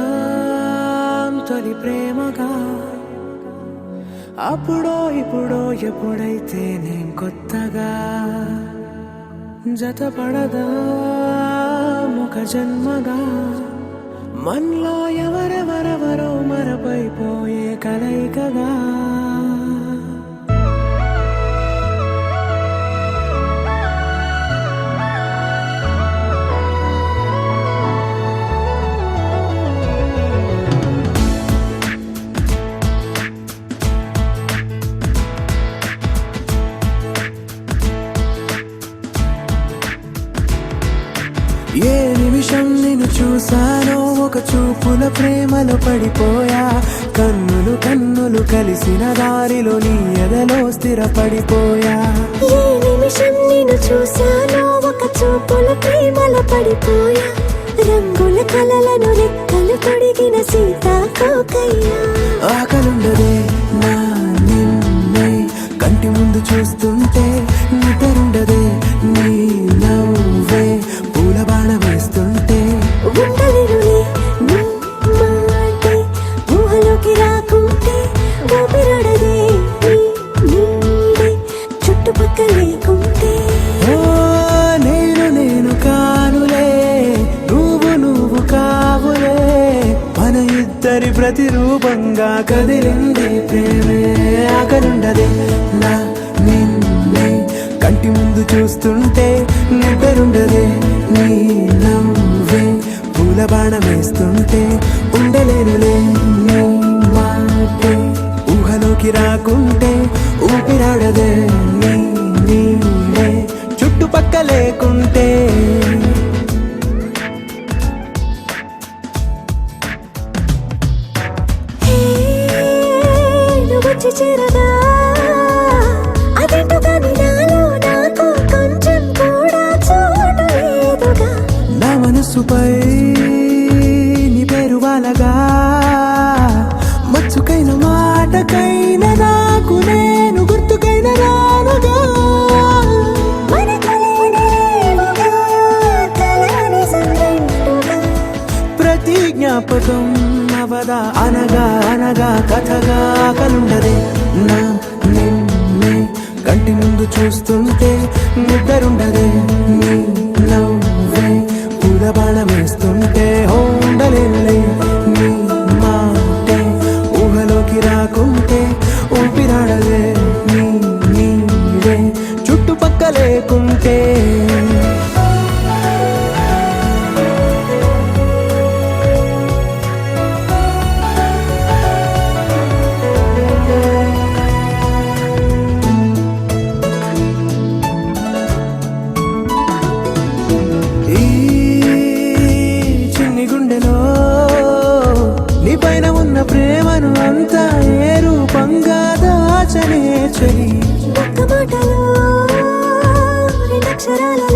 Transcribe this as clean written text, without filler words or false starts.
మొదలవుదాం తొలి ప్రేమగా అప్పుడో ఇప్పుడో ఎప్పుడైతే నేను కొత్తగా జతపడదా ఒక జన్మగా మనలో ఎవరెవరెవరో మరపైపోయే కలయికగా ఏ నిమిషం నిన్ను చూసానో ఒక చూపుల ప్రేమలో పడిపోయా కన్నులు కన్నులు కలిసిన దారిలో నీ ఎదలో స్థిరపడిపోయా ఏ నిమిషం నిన్ను చూసానో ఒక చూపుల ప్రేమలో పడిపోయా రంగుల కలలను రెక్కలు తొడిగిన సీతాకోకయ్యా ఆకలుండదే నా నిన్నే కంటి ముందు చూస్తుంటే నిద్రుండదే నీ నవ్వే పూల బాణ వేస్తుంటే ఉండలేనులే నీ మాటే ఊహలోకి రాకుంటే ఊపిరాడదే నీ నీడే చుట్టుపక్కల లేకుంటే ఓ నేను కానులే నువ్వు కావులే మన ఇద్దరి ప్రతిరూపంగా కదిలింది ప్రేమే ఆకలుండదే నా నిన్నే కంటి ముందు చూస్తుంటే నిద్రుండదే నీ నవ్వే పూల బాణం వేస్తుంటే ఉండలేనులే నీ మాటే ఊహలోకి రాకుంటే ఊపిరాడదే నీ నీడే చుట్టుపక్క లేకుంటే వచ్చి చేరగా అదేంటో కానీ నాలో నాకు కొంచెం కూడా చోటు లేదుగా నా మనసుపై నీ పేరు వాలగా మచ్చుకైన మాటకైన నాకు నేను గుర్తుకైన రానుగా మనకులేనిలేవుగా, కలని సంగంటుగా. ప్రతి జ్ఞాపకం అవదా అనగా అనగా కథగా కలుండదే నా నిన్నే కంటి ముందు చూస్తుంటే నిద్రుండదే నీ నవ్వే పూల బాణం వేస్తుంటే ఉండలేనులే నీ మాటే ఊహలోకి రాకుంటే ఊపిరాడదే నీ నీడే చుట్టుపక్క లేకుంటే ఈ చిన్ని గుండెలో నీ పైన ఉన్న ప్రేమను అంతా ఏ రూపంగా దాచనే చలి ఒక్క మాటలో రెండక్షరాలలో